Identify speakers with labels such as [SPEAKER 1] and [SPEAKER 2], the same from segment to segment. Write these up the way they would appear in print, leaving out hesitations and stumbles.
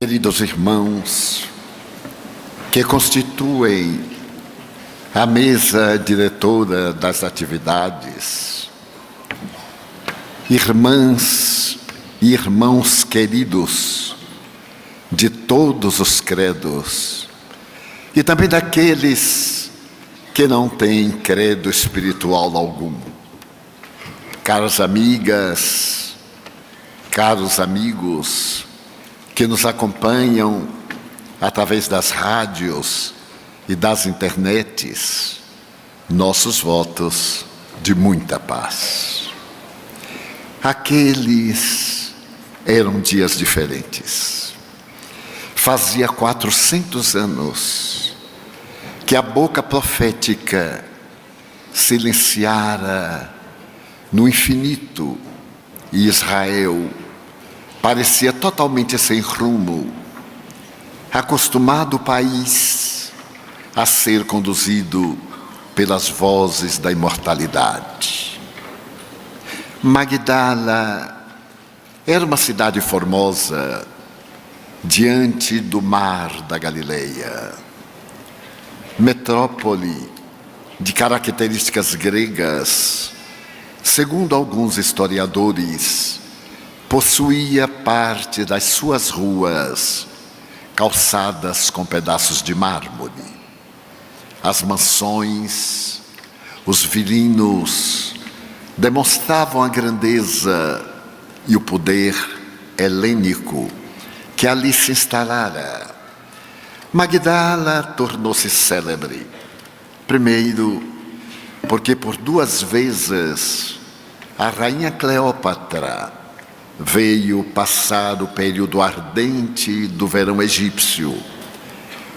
[SPEAKER 1] Queridos irmãos, que constituem a mesa diretora das atividades, irmãs e irmãos queridos de todos os credos, e também daqueles que não têm credo espiritual algum. Caras amigas, caros amigos, que nos acompanham através das rádios e das internets, nossos votos de muita paz. Aqueles eram dias diferentes. Fazia 400 anos que a boca profética silenciara no infinito e Israel parecia totalmente sem rumo, acostumado o país a ser conduzido pelas vozes da imortalidade. Magdala era uma cidade formosa diante do mar da Galileia, metrópole de características gregas. Segundo alguns historiadores, possuía parte das suas ruas calçadas com pedaços de mármore. As mansões, os vilinos demonstravam a grandeza e o poder helênico que ali se instalara. Magdala tornou-se célebre, primeiro porque por 2 vezes a rainha Cleópatra veio passar o período ardente do verão egípcio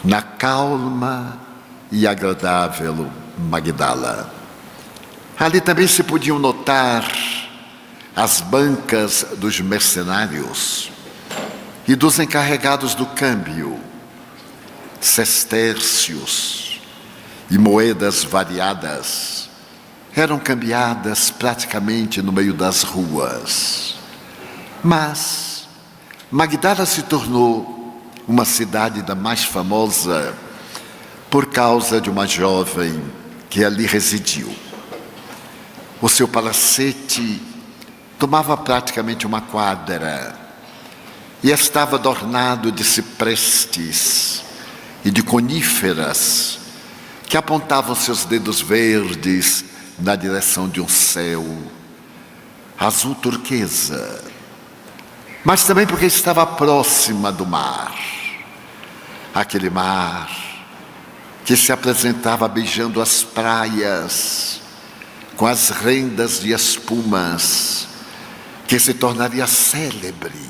[SPEAKER 1] na calma e agradável Magdala. Ali também se podiam notar as bancas dos mercenários e dos encarregados do câmbio, sestércios e moedas variadas eram cambiadas praticamente no meio das ruas. Mas Magdala se tornou uma cidade da mais famosa por causa de uma jovem que ali residiu. O seu palacete tomava praticamente uma quadra e estava adornado de ciprestes e de coníferas que apontavam seus dedos verdes na direção de um céu azul turquesa, mas também porque estava próxima do mar, aquele mar que se apresentava beijando as praias, com as rendas de espumas, que se tornaria célebre,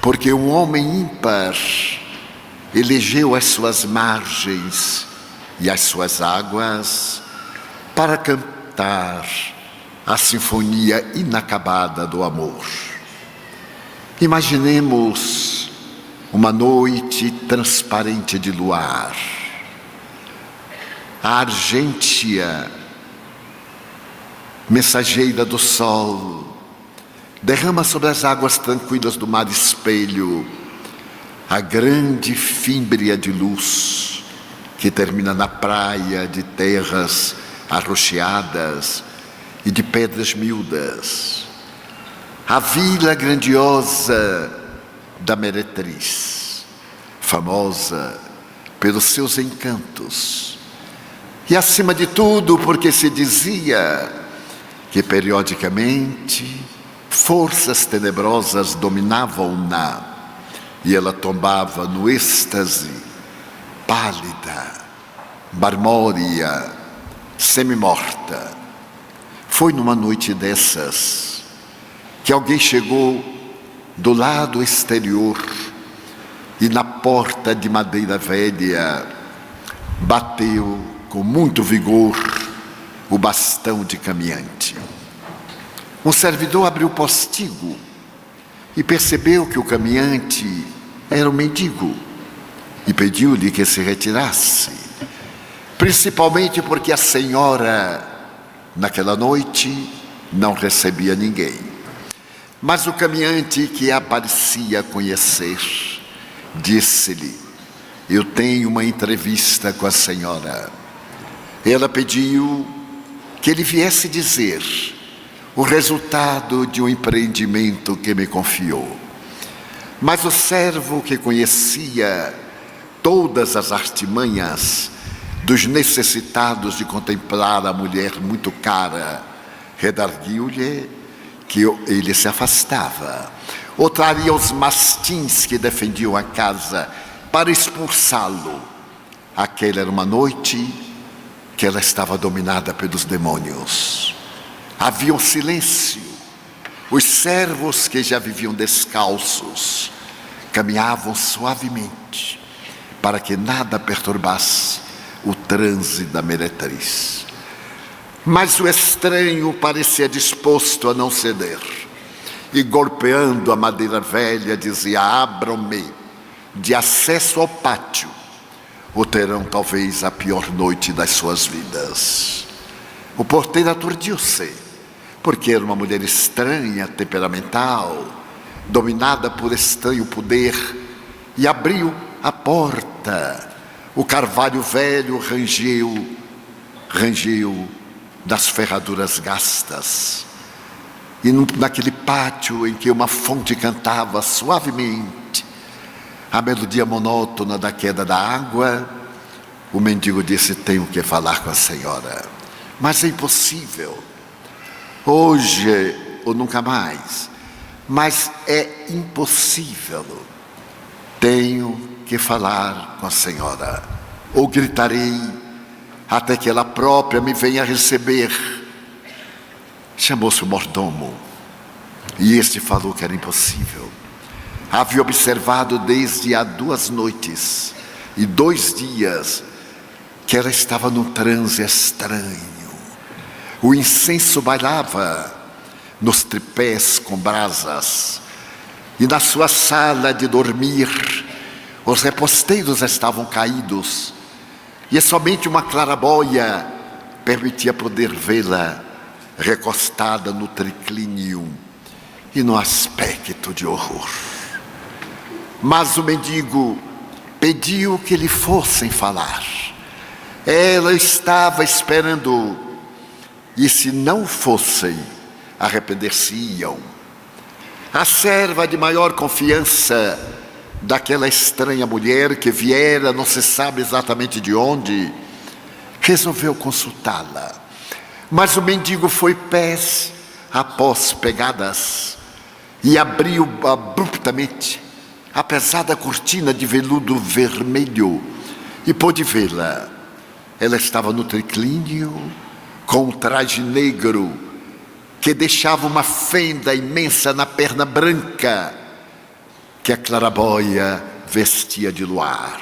[SPEAKER 1] porque um homem ímpar elegeu as suas margens e as suas águas para cantar a sinfonia inacabada do amor. Imaginemos uma noite transparente de luar. A argêntea, mensageira do sol, derrama sobre as águas tranquilas do mar espelho a grande fímbria de luz que termina na praia de terras arroxeadas e de pedras miúdas. A vila grandiosa da meretriz, famosa pelos seus encantos, e acima de tudo porque se dizia que periodicamente forças tenebrosas dominavam-na e ela tombava no êxtase, pálida, marmórea, semi-morta. Foi numa noite dessas que alguém chegou do lado exterior e na porta de madeira velha bateu com muito vigor o bastão de caminhante. Um servidor abriu o postigo e percebeu que o caminhante era um mendigo e pediu-lhe que se retirasse, principalmente porque a senhora, naquela noite, não recebia ninguém. Mas o caminhante, que a parecia conhecer, Disse-lhe: eu tenho uma entrevista com a senhora. Ela pediu que ele viesse dizer o resultado de um empreendimento que me confiou. Mas o servo, que conhecia todas as artimanhas dos necessitados de contemplar a mulher muito cara, redarguiu-lhe que ele se afastava, ou traria os mastins que defendiam a casa para expulsá-lo. Aquela era uma noite que ela estava dominada pelos demônios. Havia um silêncio. Os servos, que já viviam descalços, caminhavam suavemente para que nada perturbasse o transe da meretriz. Mas o estranho parecia disposto a não ceder, e golpeando a madeira velha dizia: abram-me de acesso ao pátio, ou terão talvez a pior noite das suas vidas. O porteiro aturdiu-se, porque era uma mulher estranha, temperamental, dominada por estranho poder, e abriu a porta. O carvalho velho rangeu das ferraduras gastas. E naquele pátio em que uma fonte cantava suavemente a melodia monótona da queda da água, o mendigo disse: tenho que falar com a senhora, mas é impossível. Hoje ou nunca mais, mas é impossível. Tenho que falar com a senhora, ou gritarei até que ela própria me venha receber. Chamou-se o mordomo, e este falou que era impossível. Havia observado desde há 2 noites e 2 dias que ela estava num transe estranho. O incenso bailava nos tripés com brasas, e na sua sala de dormir os reposteiros estavam caídos, e somente uma claraboia permitia poder vê-la recostada no triclínio e no aspecto de horror. Mas o mendigo pediu que lhe fossem falar. Ela estava esperando, e se não fossem, arrepender-se-iam. A serva de maior confiança daquela estranha mulher que viera, não se sabe exatamente de onde, resolveu consultá-la. Mas o mendigo foi pés após pegadas e abriu abruptamente a pesada cortina de veludo vermelho e pôde vê-la. Ela estava no triclínio com um traje negro que deixava uma fenda imensa na perna branca que a claraboia vestia de luar.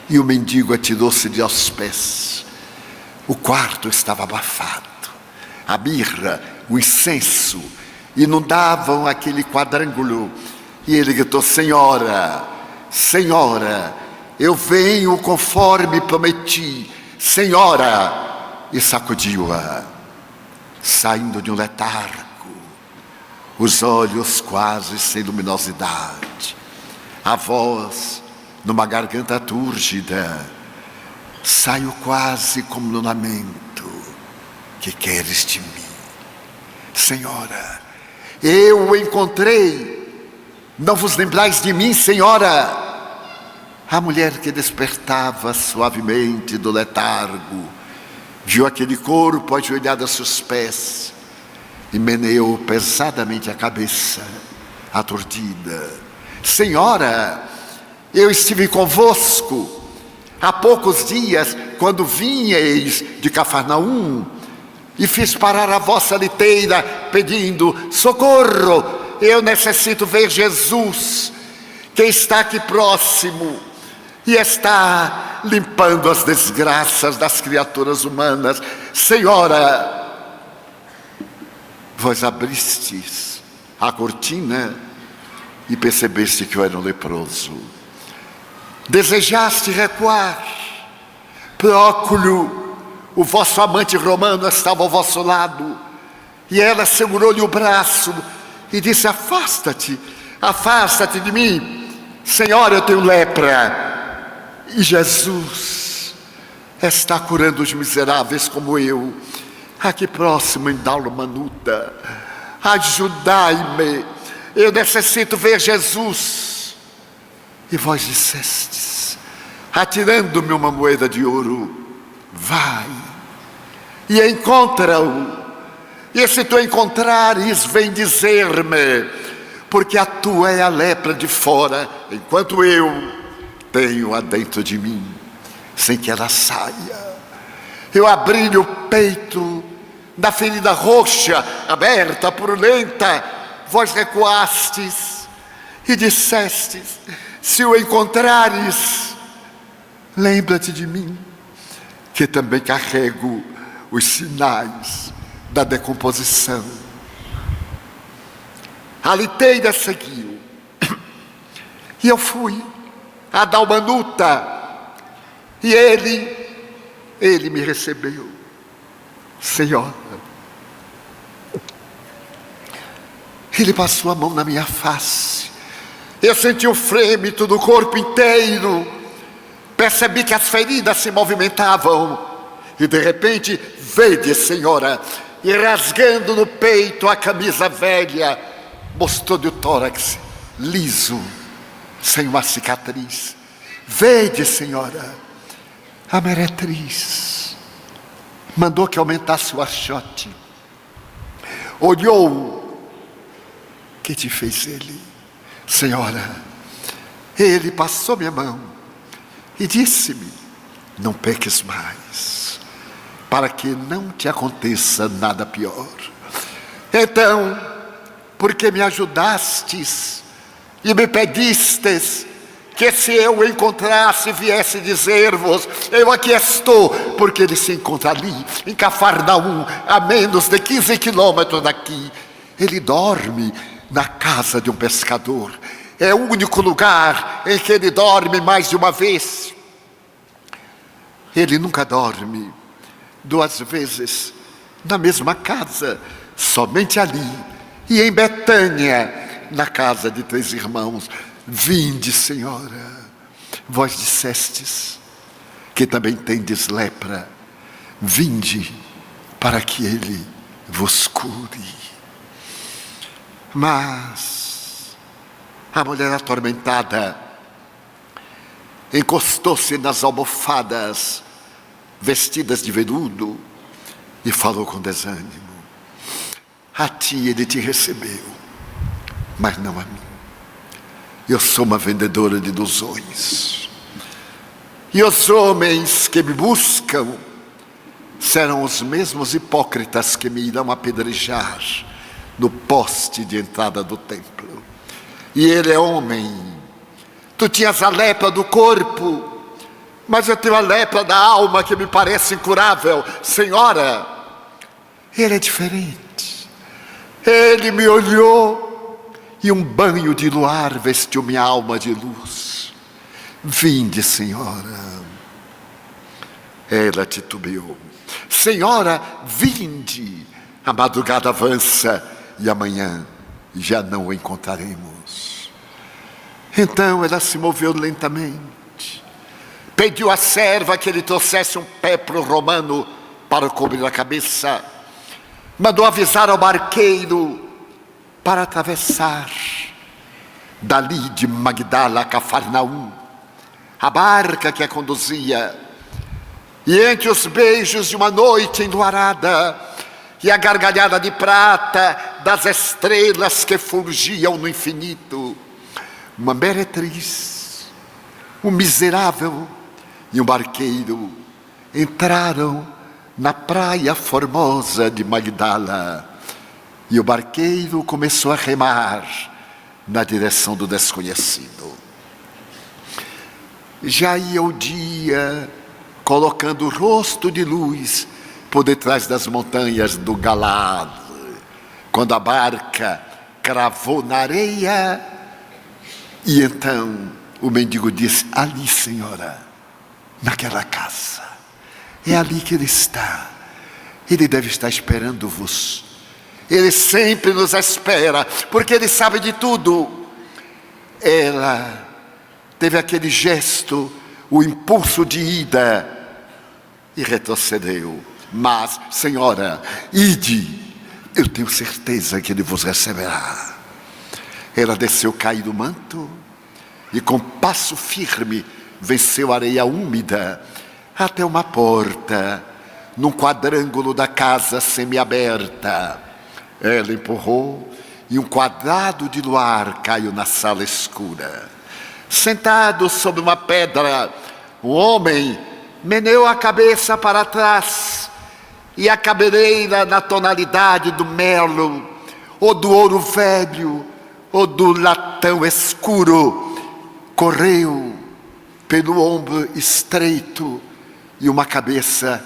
[SPEAKER 1] E o mendigo atirou-se de aos pés. O quarto estava abafado. A mirra, o incenso inundavam aquele quadrângulo. E ele gritou: senhora, senhora, eu venho conforme prometi, senhora. E sacudiu-a, saindo de um letargo, os olhos quase sem luminosidade, a voz numa garganta túrgida: saio quase como no lamento. Que queres de mim? Senhora, eu o encontrei. Não vos lembrais de mim, senhora? A mulher, que despertava suavemente do letargo, viu aquele corpo ajoelhado a seus pés e meneou pesadamente a cabeça, aturdida. Senhora, eu estive convosco há poucos dias, quando vinhais de Cafarnaum, e fiz parar a vossa liteira, pedindo: socorro, eu necessito ver Jesus, que está aqui próximo e está limpando as desgraças das criaturas humanas. Senhora, vós abristes a cortina e percebeste que eu era um leproso. Desejaste recuar. Próculo, o vosso amante romano, estava ao vosso lado, e ela segurou-lhe o braço e disse: afasta-te, afasta-te de mim. Senhora, eu tenho lepra. E Jesus está curando os miseráveis como eu, aqui próximo em Dalmanuta. Ajudai-me, eu necessito ver Jesus. E vós dissestes, atirando-me uma moeda de ouro, vai e encontra-o. E se tu encontrares, vem dizer-me, porque a tua é a lepra de fora, enquanto eu tenho-a dentro de mim, sem que ela saia. Eu abri-lhe o peito, da ferida roxa, aberta, purulenta, vós recuastes e dissestes, se o encontrares, lembra-te de mim, que também carrego os sinais da decomposição. A liteira seguiu, e eu fui a Dalmanuta, e ele me recebeu. Senhora, ele passou a mão na minha face, eu senti o frêmito do corpo inteiro, percebi que as feridas se movimentavam, e de repente, vede, Senhora, e rasgando no peito a camisa velha, mostrou-lhe o tórax liso, sem uma cicatriz. Vede, Senhora, a meretriz mandou que aumentasse o archote. Olhou, que te fez ele? Senhora, ele passou minha mão e disse-me, não peques mais, para que não te aconteça nada pior. Então, porque me ajudastes e me pedistes que se eu o encontrasse, viesse dizer-vos, eu aqui estou, porque ele se encontra ali, em Cafarnaum, a menos de 15 quilômetros daqui. Ele dorme na casa de um pescador. É o único lugar em que ele dorme mais de uma vez. Ele nunca dorme 2 vezes na mesma casa, somente ali, e em Betânia, na casa de 3 irmãos. Vinde, Senhora, vós dissestes que também tendes lepra, vinde para que ele vos cure. Mas a mulher atormentada encostou-se nas almofadas vestidas de veludo e falou com desânimo, a ti ele te recebeu, mas não a mim. Eu sou uma vendedora de ilusões. E os homens que me buscam serão os mesmos hipócritas que me irão apedrejar no poste de entrada do templo. E ele é homem. Tu tinhas a lepra do corpo, mas eu tenho a lepra da alma que me parece incurável. Senhora, ele é diferente. Ele me olhou e um banho de luar vestiu minha alma de luz. Vinde, Senhora. Ela titubeou. Senhora, vinde. A madrugada avança e amanhã já não o encontraremos. Então ela se moveu lentamente. Pediu à serva que lhe trouxesse um pépro romano para cobrir a cabeça. Mandou avisar ao barqueiro para atravessar dali de Magdala a Cafarnaum, a barca que a conduzia. E entre os beijos de uma noite enluarada e a gargalhada de prata das estrelas que fulgiam no infinito, uma meretriz, um miserável e um barqueiro entraram na praia formosa de Magdala. E o barqueiro começou a remar na direção do desconhecido. Já ia o dia, colocando o rosto de luz por detrás das montanhas do Galaad, quando a barca cravou na areia. E então o mendigo disse, ali, Senhora, naquela casa, é ali que ele está. Ele deve estar esperando-vos. Ele sempre nos espera, porque ele sabe de tudo. Ela teve aquele gesto, o impulso de ida e retrocedeu. Mas, Senhora, ide, eu tenho certeza que Ele vos receberá. Ela desceu cair do manto e com passo firme venceu a areia úmida até uma porta, num quadrângulo da casa semiaberta. Ela empurrou e um quadrado de luar caiu na sala escura. Sentado sobre uma pedra, o homem meneou a cabeça para trás e a cabeleira na tonalidade do merlo, ou do ouro velho, ou do latão escuro, correu pelo ombro estreito e uma cabeça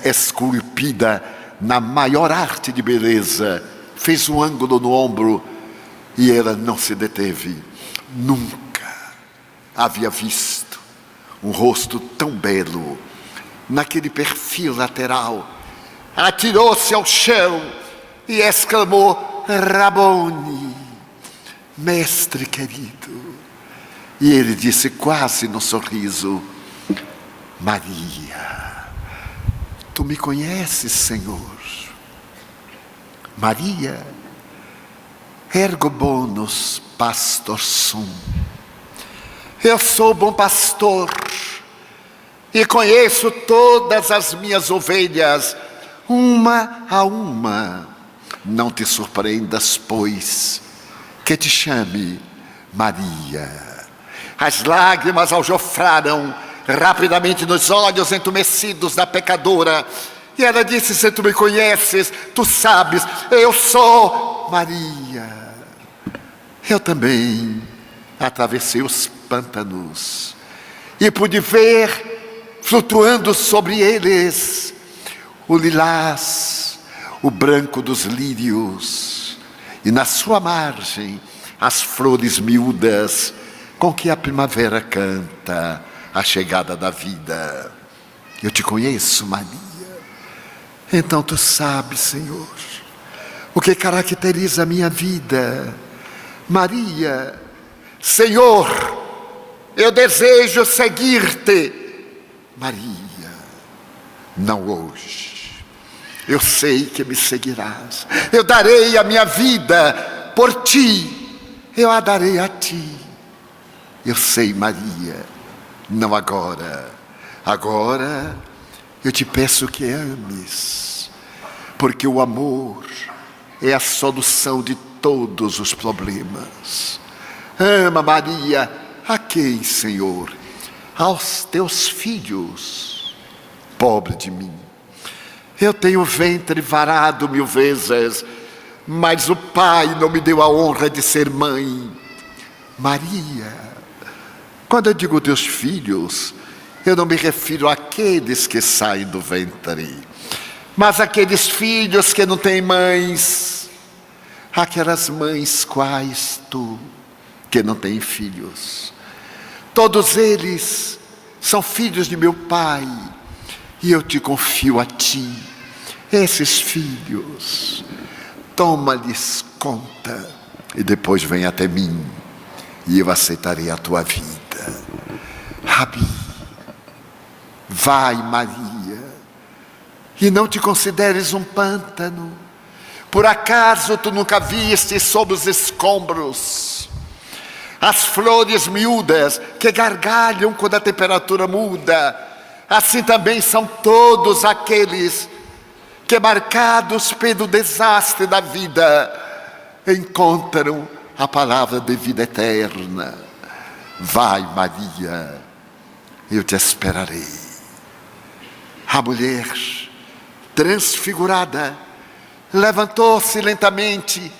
[SPEAKER 1] esculpida na maior arte de beleza fez um ângulo no ombro e ela não se deteve. Nunca havia visto um rosto tão belo naquele perfil lateral. Atirou-se ao chão e exclamou: Rabone, mestre querido. E ele disse quase no sorriso: Maria, tu me conheces, Senhor? Maria, ergo bonus pastor sum. Eu sou bom pastor e conheço todas as minhas ovelhas, uma a uma. Não te surpreendas, pois, que te chame Maria. As lágrimas aljofraram rapidamente nos olhos entumecidos da pecadora. E ela disse: se tu me conheces, tu sabes, eu sou Maria. Eu também atravessei os pântanos e pude ver, flutuando sobre eles, o lilás, o branco dos lírios, e na sua margem as flores miúdas com que a primavera canta a chegada da vida. Eu te conheço, Maria. Então tu sabes, Senhor, o que caracteriza a minha vida. Maria, Senhor, eu desejo seguir-te. Maria, não hoje. Eu sei que me seguirás. Eu darei a minha vida por ti. Eu a darei a ti. Eu sei, Maria, não agora. Agora eu te peço que ames, porque o amor é a solução de todos os problemas. Ama, Maria. A quem, Senhor? Aos teus filhos. Pobre de mim. Eu tenho o ventre varado 1000 vezes, mas o Pai não me deu a honra de ser mãe. Maria, quando eu digo teus filhos, eu não me refiro àqueles que saem do ventre, mas àqueles filhos que não têm mães, aquelas mães quais tu, que não têm filhos. Todos eles são filhos de meu Pai, e eu te confio a ti. Esses filhos, toma-lhes conta, e depois vem até mim, e eu aceitarei a tua vida. Rabi, vai, Maria, e não te consideres um pântano. Por acaso tu nunca viste sob os escombros as flores miúdas que gargalham quando a temperatura muda? Assim também são todos aqueles que, marcados pelo desastre da vida, encontram a palavra de vida eterna. Vai, Maria, eu te esperarei. A mulher, transfigurada, levantou-se lentamente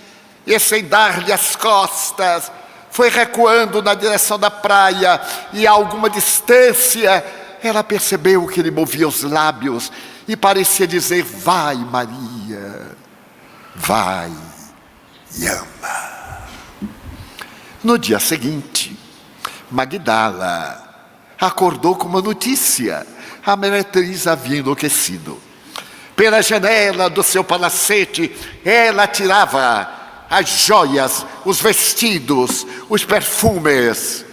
[SPEAKER 1] e, sem dar-lhe as costas, foi recuando na direção da praia, e a alguma distância ela percebeu que ele movia os lábios e parecia dizer: vai, Maria, vai e ama. No dia seguinte, Magdala acordou com uma notícia: a meretriz havia enlouquecido. Pela janela do seu palacete, ela tirava as joias, os vestidos, os perfumes.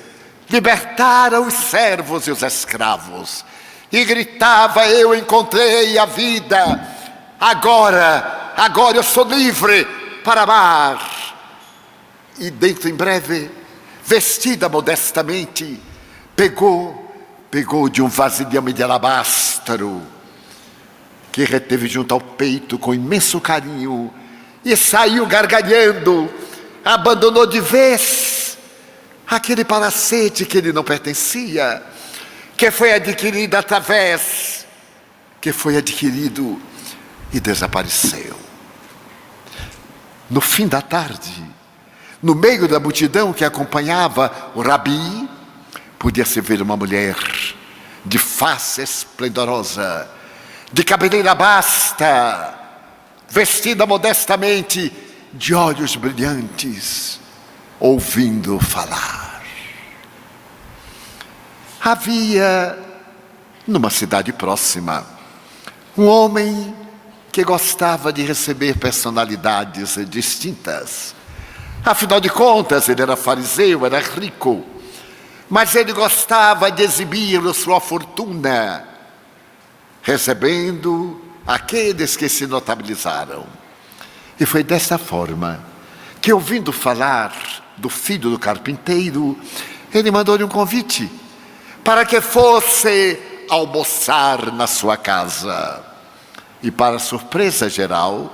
[SPEAKER 1] libertara os servos e os escravos. E gritava: eu encontrei a vida, agora eu sou livre para amar. E dentro em breve, vestida modestamente, pegou de um vasilhame de alabastro, que reteve junto ao peito com imenso carinho, e saiu gargalhando, abandonou de vez aquele palacete que lhe não pertencia, que foi adquirido e desapareceu. No fim da tarde, no meio da multidão que acompanhava o rabi, podia-se ver uma mulher de face esplendorosa, de cabeleira basta, vestida modestamente, de olhos brilhantes, ouvindo falar. Havia, numa cidade próxima, um homem que gostava de receber personalidades distintas. Afinal de contas, ele era fariseu, era rico, mas ele gostava de exibir sua fortuna, recebendo aqueles que se notabilizaram. E foi dessa forma que, ouvindo falar do filho do carpinteiro, ele mandou-lhe um convite para que fosse almoçar na sua casa. E, para surpresa geral,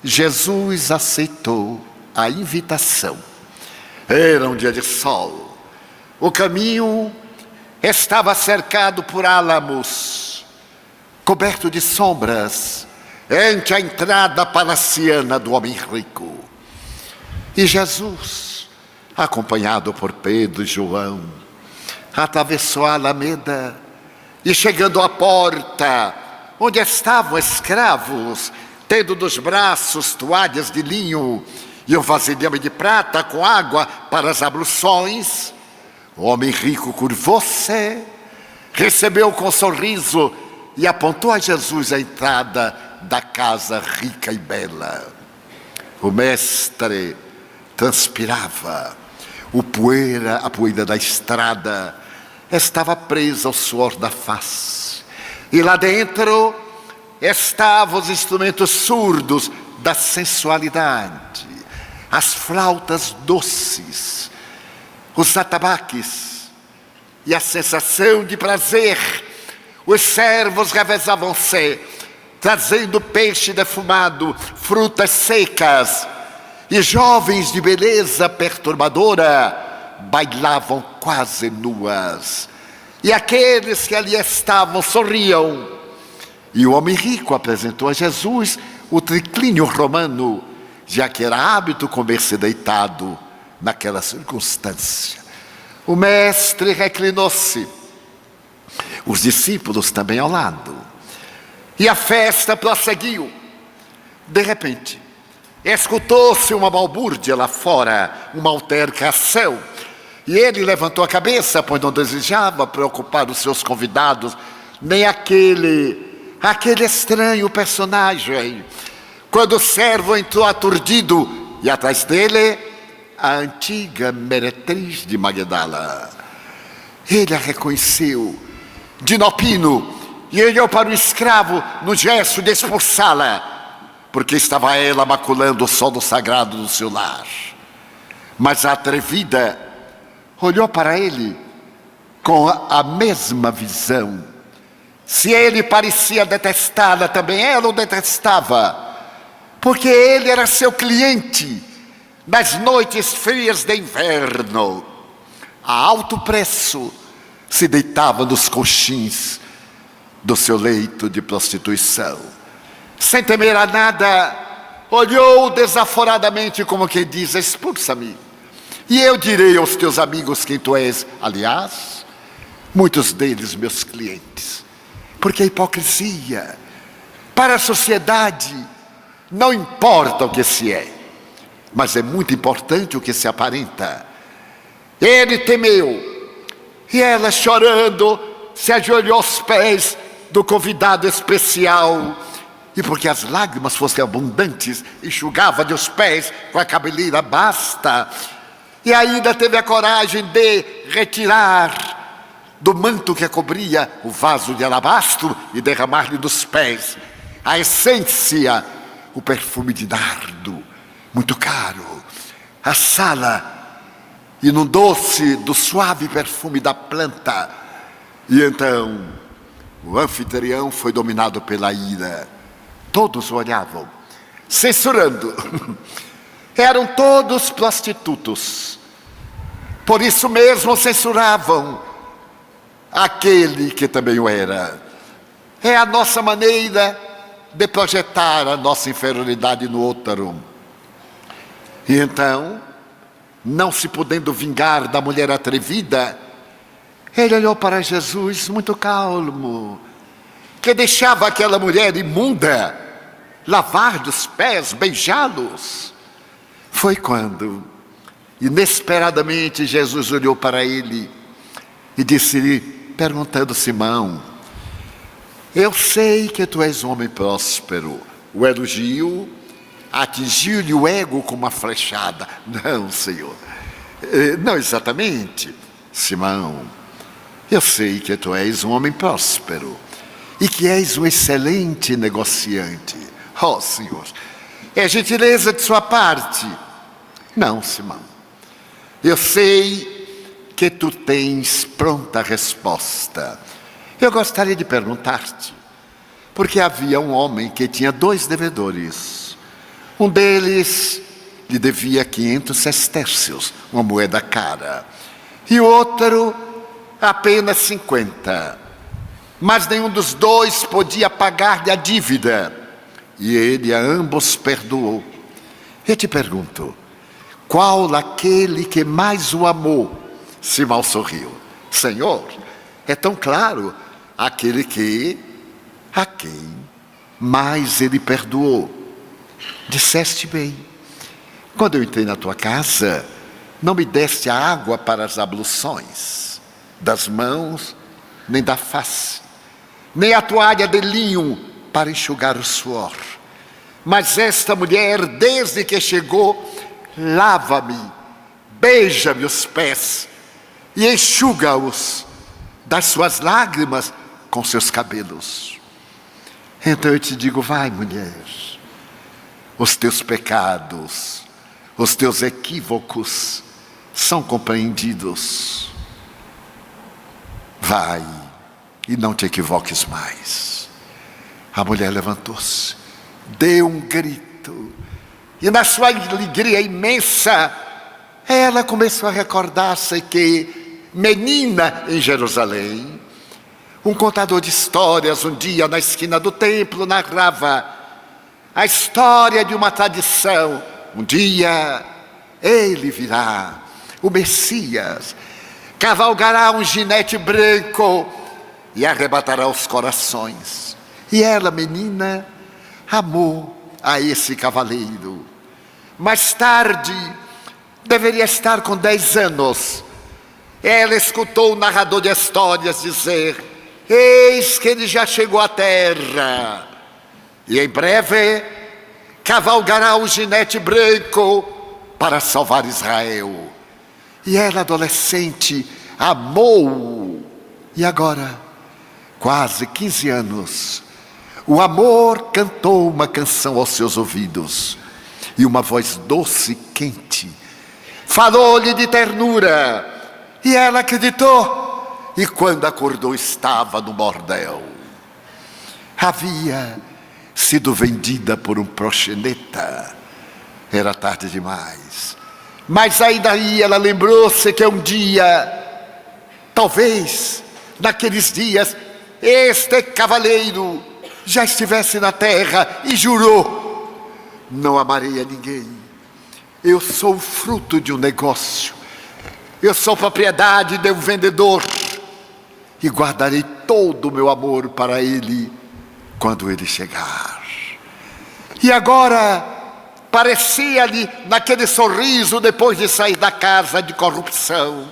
[SPEAKER 1] Jesus aceitou a invitação. Era um dia de sol. O caminho estava cercado por álamos, coberto de sombras, ante a entrada palaciana do homem rico. E Jesus, acompanhado por Pedro e João, atravessou a alameda e, chegando à porta, onde estavam escravos, tendo nos braços toalhas de linho e um vasilhame de prata com água para as abluções, o homem rico curvou-se, recebeu com sorriso e apontou a Jesus a entrada da casa rica e bela. O mestre transpirava, a poeira da estrada estava presa ao suor da face. E lá dentro estavam os instrumentos surdos da sensualidade, as flautas doces, os atabaques e a sensação de prazer. Os servos revezavam-se, trazendo peixe defumado, frutas secas, e jovens de beleza perturbadora bailavam quase nuas. E aqueles que ali estavam sorriam. E o homem rico apresentou a Jesus o triclínio romano, já que era hábito comer-se deitado naquela circunstância. O mestre reclinou-se, os discípulos também ao lado, e a festa prosseguiu. De repente, escutou-se uma balbúrdia lá fora, uma altercação, e ele levantou a cabeça, pois não desejava preocupar os seus convidados, nem aquele estranho personagem. Quando o servo entrou aturdido, e atrás dele, a antiga meretriz de Magdala. Ele a reconheceu de Nopino e olhou para o escravo no gesto de expulsá-la, porque estava ela maculando o solo sagrado do seu lar. Mas a atrevida olhou para ele com a mesma visão. Se ele parecia detestá-la, também ela o detestava, porque ele era seu cliente nas noites frias de inverno. A alto preço se deitava nos coxins do seu leito de prostituição. Sem temer a nada, olhou desaforadamente, como quem diz: expulsa-me, e eu direi aos teus amigos quem tu és. Aliás, muitos deles meus clientes. Porque a hipocrisia, para a sociedade, não importa o que se é, mas é muito importante o que se aparenta. Ele temeu, e ela, chorando, se ajoelhou aos pés do convidado especial, e porque as lágrimas fossem abundantes, enxugava-lhe os pés com a cabeleira basta, E ainda teve a coragem de retirar do manto que cobria o vaso de alabastro e derramar-lhe dos pés a essência, o perfume de nardo, muito caro. A sala inundou-se do suave perfume da planta. E então o anfitrião foi dominado pela ira. Todos o olhavam, censurando. Eram todos prostitutos. Por isso mesmo censuravam aquele que também o era. É a nossa maneira de projetar a nossa inferioridade no outro. E então, não se podendo vingar da mulher atrevida, ele olhou para Jesus muito calmo, que deixava aquela mulher imunda lavar-lhe os pés, beijá-los. Foi quando, inesperadamente, Jesus olhou para ele e disse-lhe, perguntando Simão: eu sei que tu és um homem próspero. O elogio atingiu-lhe o ego com uma flechada. Não, Senhor, não exatamente. Simão, eu sei que tu és um homem próspero e que és um excelente negociante. Oh, Senhor, é gentileza de sua parte. Não, Simão, eu sei que tu tens pronta resposta. Eu gostaria de perguntar-te, porque havia um homem que tinha 2 devedores. Um deles lhe devia 500 sestércios, uma moeda cara, e o outro apenas 50. Mas nenhum dos 2 podia pagar-lhe a dívida, e ele a ambos perdoou. Eu te pergunto, qual aquele que mais o amou? Simão sorriu. Senhor, é tão claro, aquele a quem mais ele perdoou. Disseste bem. Quando eu entrei na tua casa, não me deste a água para as abluções das mãos, nem da face, nem a toalha de linho para enxugar o suor. Mas esta mulher, desde que chegou, lava-me, beija-me os pés e enxuga-os das suas lágrimas com seus cabelos. Então eu te digo, vai, mulher, os teus pecados, os teus equívocos são compreendidos. Vai e não te equivoques mais. A mulher levantou-se, deu um grito, e na sua alegria imensa, ela começou a recordar-se que, menina em Jerusalém, um contador de histórias, um dia na esquina do templo, narrava a história de uma tradição. Um dia ele virá, o Messias, cavalgará um ginete branco e arrebatará os corações. E ela, menina, amou a esse cavaleiro. Mais tarde, deveria estar com 10 anos, ela escutou o narrador de histórias dizer: eis que ele já chegou à terra, e em breve cavalgará o ginete branco para salvar Israel. E ela, adolescente, amou. E agora, quase 15 anos, o amor cantou uma canção aos seus ouvidos, e uma voz doce e quente falou-lhe de ternura, e ela acreditou. E quando acordou, estava no bordel. Havia sido vendida por um proxeneta. Era tarde demais. Mas ainda aí ela lembrou-se que um dia, talvez naqueles dias, este cavaleiro já estivesse na terra e jurou: não amarei a ninguém. Eu sou fruto de um negócio. Eu sou propriedade de um vendedor. E guardarei todo o meu amor para ele quando ele chegar. E agora parecia-lhe, naquele sorriso depois de sair da casa de corrupção,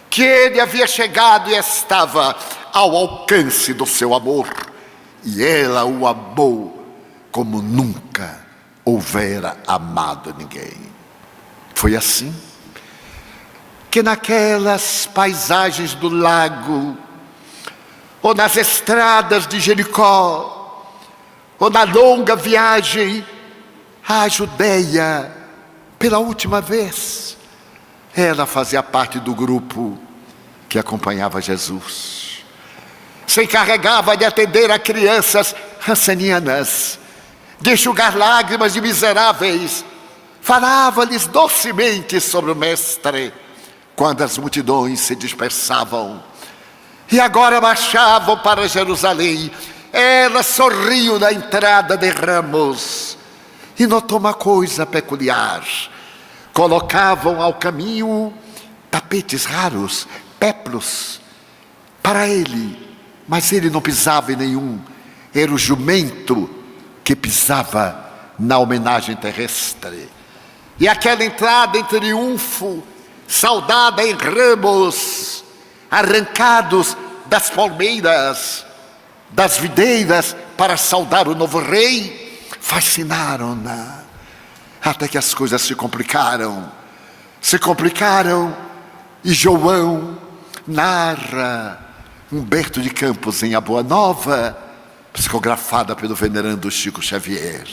[SPEAKER 1] que ele havia chegado e estava ao alcance do seu amor. E ela o amou como nunca houvera amado ninguém. Foi assim que naquelas paisagens do lago, ou nas estradas de Jericó, ou na longa viagem à Judeia, pela última vez, ela fazia parte do grupo que acompanhava Jesus. Se encarregava de atender a crianças rancenianas, de enxugar lágrimas de miseráveis, falava-lhes docemente sobre o Mestre, quando as multidões se dispersavam. E agora marchavam para Jerusalém. Ela sorriu na entrada de ramos e notou uma coisa peculiar. Colocavam ao caminho tapetes raros, péplos, para ele, mas ele não pisava em nenhum. Era o jumento que pisava na homenagem terrestre. E aquela entrada em triunfo, saudada em ramos arrancados das palmeiras, das videiras, para saudar o novo rei, fascinaram-na. Até que as coisas se complicaram, e João narra Humberto de Campos em A Boa Nova, psicografada pelo venerando Chico Xavier.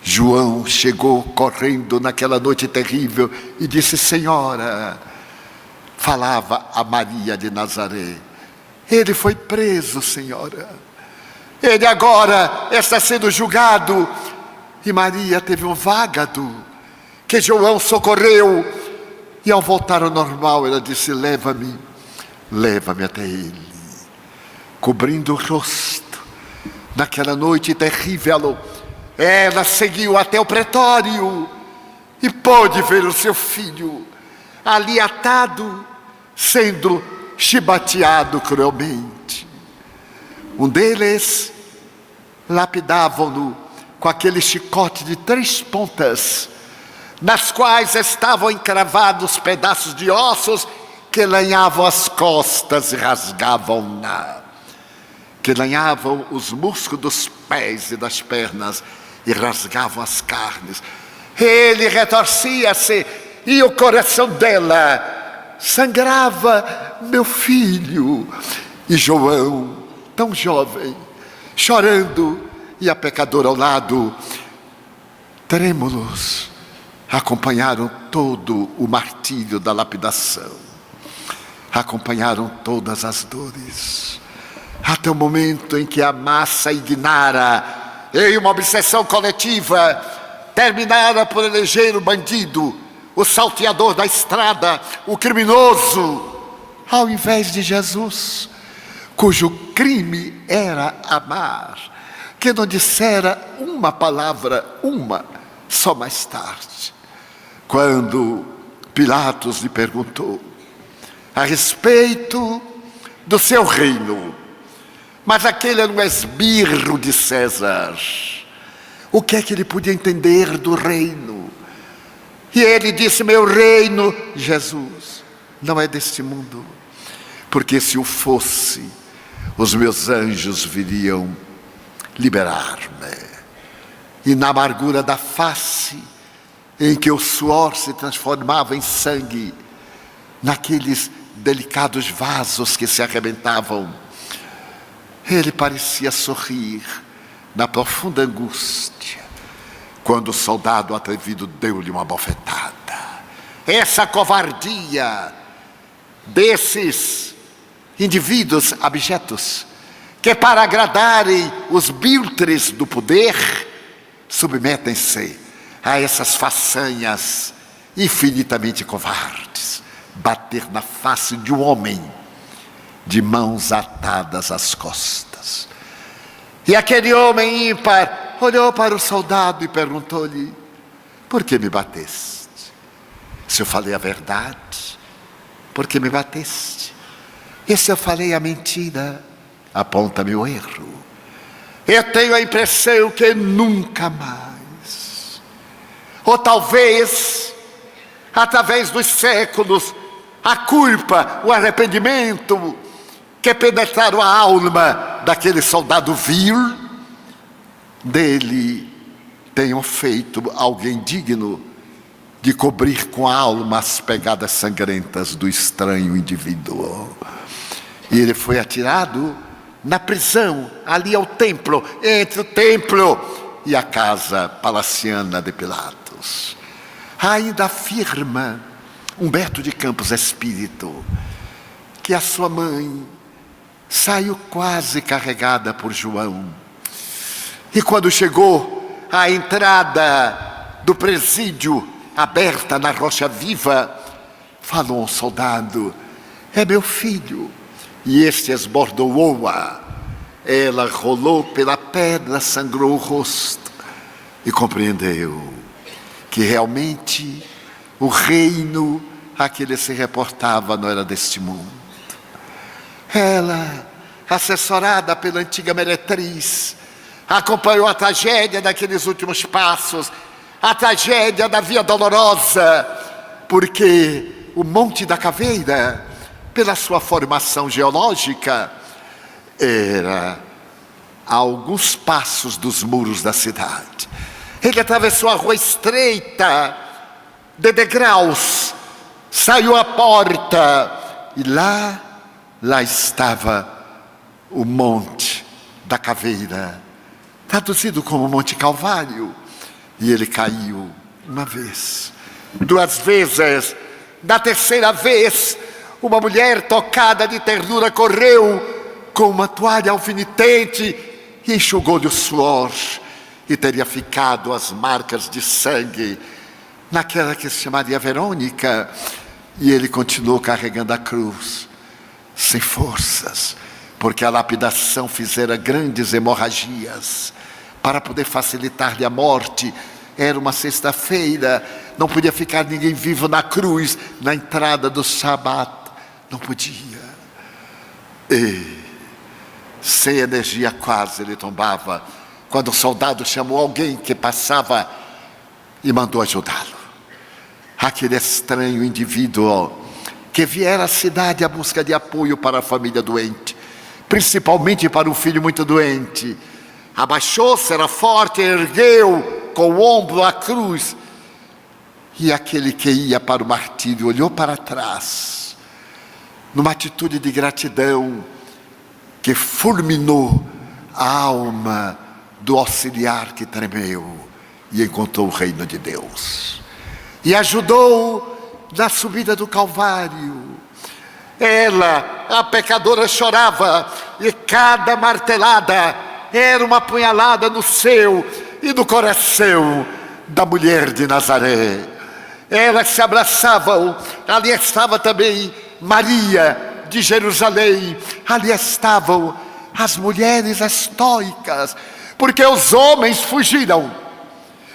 [SPEAKER 1] João chegou correndo naquela noite terrível e disse: Senhora, falava a Maria de Nazaré, ele foi preso, Senhora. Ele agora está sendo julgado. E Maria teve um vágado que João socorreu. E ao voltar ao normal, ela disse: leva-me até ele. Cobrindo o rosto, naquela noite terrível, ela seguiu até o pretório e pôde ver o seu filho ali atado, sendo chibateado cruelmente. Um deles lapidavam-no com aquele chicote de 3 pontas, nas quais estavam encravados pedaços de ossos que lanhavam as costas e rasgavam-na, que lanhavam os músculos dos pés e das pernas e rasgavam as carnes. Ele retorcia-se e o coração dela sangrava. Meu filho. E João, tão jovem, chorando, e a pecadora ao lado, trêmulos, acompanharam todo o martírio da lapidação, acompanharam todas as dores, até o momento em que a massa ignara, em uma obsessão coletiva, terminara por eleger o bandido, o salteador da estrada, o criminoso, ao invés de Jesus, cujo crime era amar, que não dissera uma palavra, só mais tarde, quando Pilatos lhe perguntou a respeito do seu reino. Mas aquele era um esbirro de César. O que é que ele podia entender do reino? E ele disse: meu reino, Jesus, não é deste mundo, porque se o fosse, os meus anjos viriam liberar-me. E na amargura da face, em que o suor se transformava em sangue, naqueles delicados vasos que se arrebentavam, ele parecia sorrir na profunda angústia, quando o soldado atrevido deu-lhe uma bofetada. Essa covardia desses indivíduos abjetos, que para agradarem os biltres do poder, submetem-se a essas façanhas infinitamente covardes. Bater na face de um homem de mãos atadas às costas. E aquele homem ímpar olhou para o soldado e perguntou-lhe: por que me bateste? Se eu falei a verdade, por que me bateste? E se eu falei a mentira, aponta-me o erro. Eu tenho a impressão que nunca mais, ou talvez, através dos séculos, a culpa, o arrependimento que penetraram a alma daquele soldado vil, dele tenham feito alguém digno de cobrir com a alma as pegadas sangrentas do estranho indivíduo. E ele foi atirado na prisão, ali ao templo, entre o templo e a casa palaciana de Pilatos. Ainda afirma Humberto de Campos Espírito que a sua mãe saiu quase carregada por João. E quando chegou à entrada do presídio, aberta na Rocha Viva, falou ao soldado: é meu filho. E este esbordoou-a. Ela rolou pela pedra, sangrou o rosto e compreendeu que realmente o reino a que ele se reportava não era deste mundo. Ela, assessorada pela antiga meretriz, acompanhou a tragédia daqueles últimos passos, a tragédia da Via Dolorosa, porque o Monte da Caveira, pela sua formação geológica, era a alguns passos dos muros da cidade. Ele atravessou a rua estreita de degraus, saiu à porta e lá estava o Monte da Caveira, traduzido como Monte Calvário. E ele caiu uma vez, duas vezes, na terceira vez, uma mulher tocada de ternura correu com uma toalha alfinetante e enxugou-lhe o suor, e teria ficado as marcas de sangue naquela que se chamaria Verônica. E ele continuou carregando a cruz, sem forças, porque a lapidação fizera grandes hemorragias. Para poder facilitar-lhe a morte, era uma sexta-feira, não podia ficar ninguém vivo na cruz, na entrada do Shabat, não podia. E, sem energia quase, ele tombava, quando o soldado chamou alguém que passava e mandou ajudá-lo. Aquele estranho indivíduo que viera à cidade à busca de apoio para a família doente, principalmente para um filho muito doente, abaixou-se, era forte, ergueu com o ombro a cruz, e aquele que ia para o martírio olhou para trás, numa atitude de gratidão que fulminou a alma do auxiliar que tremeu e encontrou o reino de Deus. E ajudou na subida do Calvário. Ela, a pecadora, chorava, e cada martelada era uma punhalada no seu e no coração da mulher de Nazaré. Elas se abraçavam. Ali estava também Maria de Jerusalém. Ali estavam as mulheres estoicas, porque os homens fugiram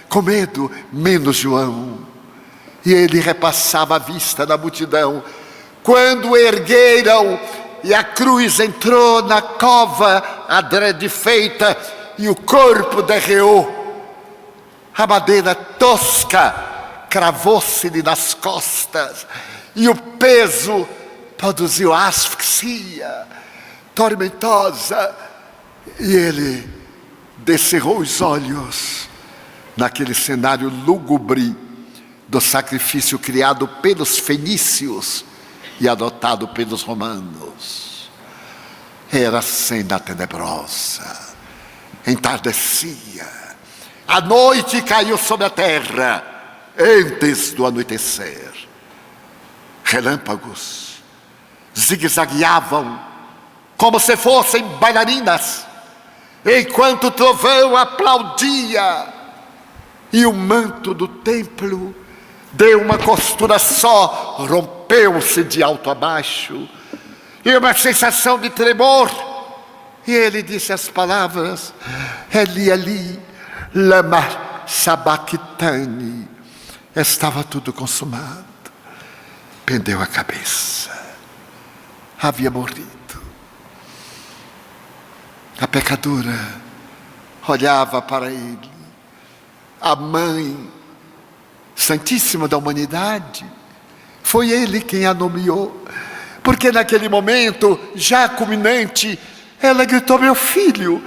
[SPEAKER 1] com medo, menos João. E ele repassava a vista da multidão. Quando ergueram e a cruz entrou na cova adrede feita e o corpo derreou, a madeira tosca cravou-se-lhe nas costas e o peso produziu asfixia tormentosa. E ele descerrou os olhos naquele cenário lúgubre do sacrifício criado pelos fenícios e adotado pelos romanos. Era cena tenebrosa, entardecia, a noite caiu sobre a terra antes do anoitecer. Relâmpagos zigue-zagueavam como se fossem bailarinas, enquanto o trovão aplaudia, e o manto do templo deu uma costura só, rompeu-se de alto a baixo, e uma sensação de tremor. E ele disse as palavras: Eli, Eli, lama sabachthani. Estava tudo consumado. Pendeu a cabeça. Havia morrido. A pecadora olhava para ele. A mãe santíssima da humanidade, foi ele quem a nomeou, porque naquele momento, já culminante, ela gritou: meu filho,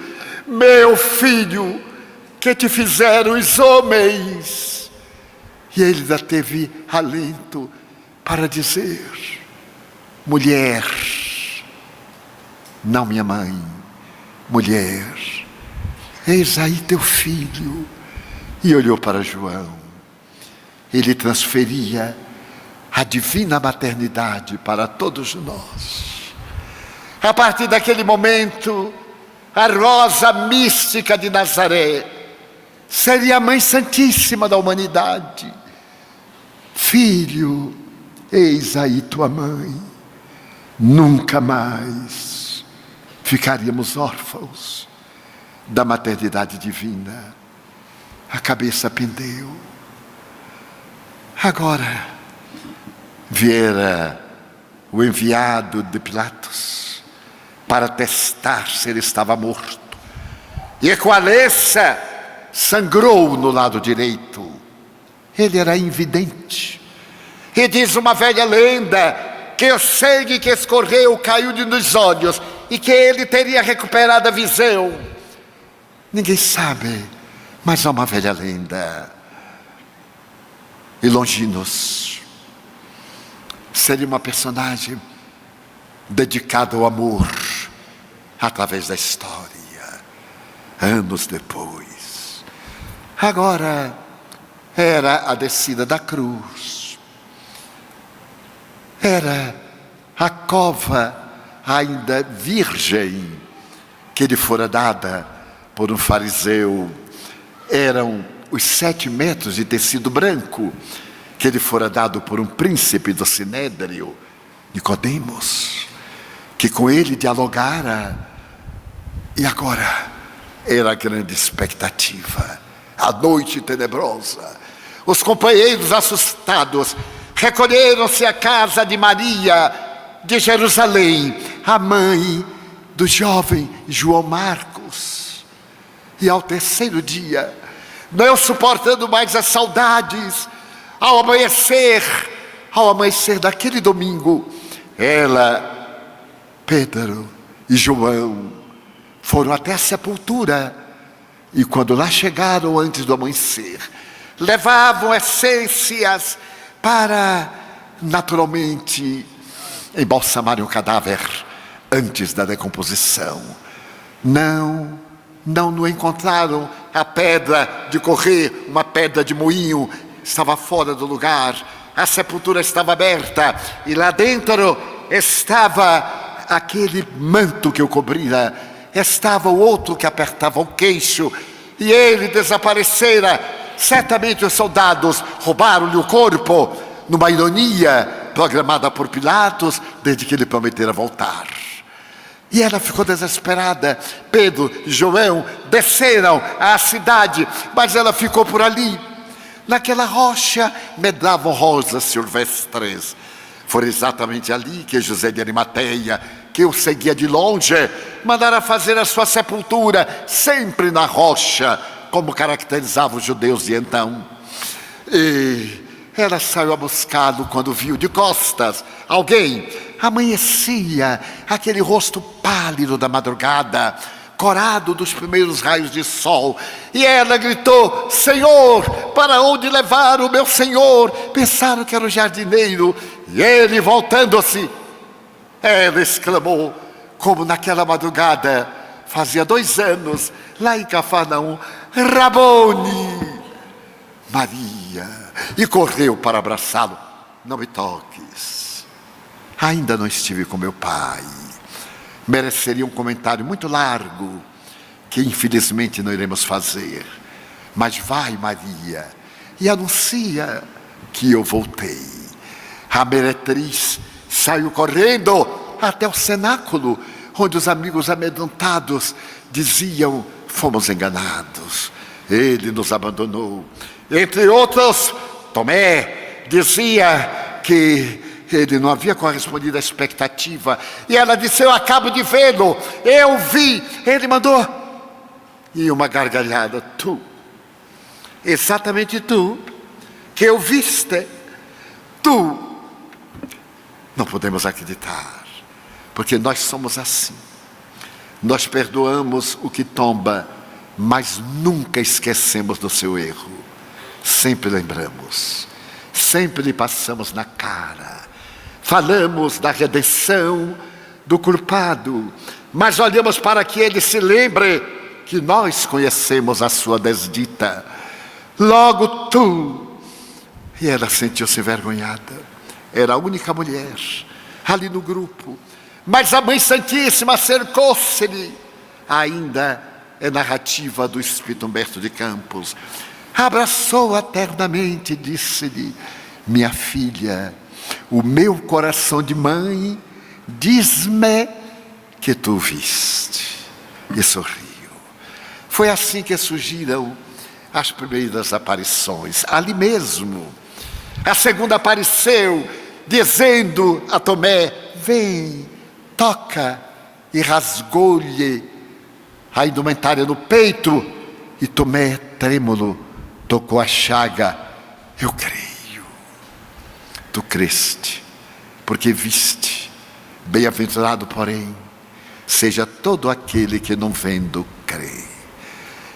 [SPEAKER 1] que te fizeram os homens. E ele ainda teve alento para dizer: mulher, não minha mãe, mulher, eis aí teu filho. E olhou para João. Ele transferia a divina maternidade para todos nós. A partir daquele momento, a rosa mística de Nazaré seria a Mãe Santíssima da humanidade. Filho, eis aí tua mãe. Nunca mais ficaríamos órfãos da maternidade divina. A cabeça pendeu. Agora viera o enviado de Pilatos para testar se ele estava morto. E com a lança sangrou no lado direito. Ele era invidente. E diz uma velha lenda que o sangue que escorreu caiu nos olhos e que ele teria recuperado a visão. Ninguém sabe, mas é uma velha lenda. E Longinos seria uma personagem dedicada ao amor através da história, anos depois. Agora era a descida da cruz, era a cova ainda virgem que lhe fora dada por um fariseu. Eram os 7 metros de tecido branco que lhe fora dado por um príncipe do Sinédrio, Nicodemos, que com ele dialogara. E agora era a grande expectativa, a noite tenebrosa. Os companheiros assustados recolheram-se à casa de Maria de Jerusalém, a mãe do jovem João Marcos. E ao terceiro dia, não suportando mais as saudades, ao amanhecer daquele domingo, ela, Pedro e João foram até a sepultura. E quando lá chegaram antes do amanhecer, levavam essências para, naturalmente, embalsamarem o cadáver antes da decomposição. Não encontraram a pedra de correr, uma pedra de moinho, estava fora do lugar. A sepultura estava aberta e lá dentro estava aquele manto que o cobria, estava o outro que apertava o queixo, e ele desaparecera. Certamente os soldados roubaram-lhe o corpo, numa ironia programada por Pilatos, desde que ele prometera voltar. E ela ficou desesperada. Pedro e João desceram à cidade, mas ela ficou por ali. Naquela rocha medravam rosas silvestres. Foi exatamente ali que José de Arimateia, que o seguia de longe, mandara fazer a sua sepultura, sempre na rocha, como caracterizavam os judeus de então. E ela saiu a buscá-lo quando viu de costas alguém. Amanhecia aquele rosto pálido da madrugada, corado dos primeiros raios de sol. E ela gritou: Senhor, para onde levar o meu Senhor? Pensaram que era o jardineiro. E ele, voltando-se, ela exclamou, como naquela madrugada, fazia 2 anos, lá em Cafarnaum: Rabone, Maria. E correu para abraçá-lo. Não me toques, ainda não estive com meu pai. Mereceria um comentário muito largo, que infelizmente não iremos fazer. Mas vai, Maria, e anuncia que eu voltei. A meretriz saiu correndo até o cenáculo, onde os amigos amedrontados diziam: fomos enganados, ele nos abandonou. Entre outros, Tomé dizia que ele não havia correspondido à expectativa. E ela disse: eu acabo de vê-lo, eu vi, ele mandou. E uma gargalhada: tu, exatamente tu, que eu viste, tu. Não podemos acreditar, porque nós somos assim. Nós perdoamos o que tomba, mas nunca esquecemos do seu erro. sempre lembramos, sempre lhe passamos na cara. Falamos da redenção do culpado, mas olhamos para que ele se lembre que nós conhecemos a sua desdita. Logo tu. E ela sentiu-se envergonhada. Era a única mulher ali no grupo. Mas a Mãe Santíssima cercou-se-lhe. Ainda é narrativa do Espírito Humberto de Campos. Abraçou-a ternamente e disse-lhe: minha filha, o meu coração de mãe diz-me que tu viste. E sorriu. Foi assim que surgiram as primeiras aparições, ali mesmo. A segunda apareceu, dizendo a Tomé: vem, toca, e rasgou-lhe a indumentária no peito, e Tomé, trêmulo, tocou a chaga. Eu creio. Tu creste, porque viste. Bem-aventurado, porém, seja todo aquele que não vendo crê.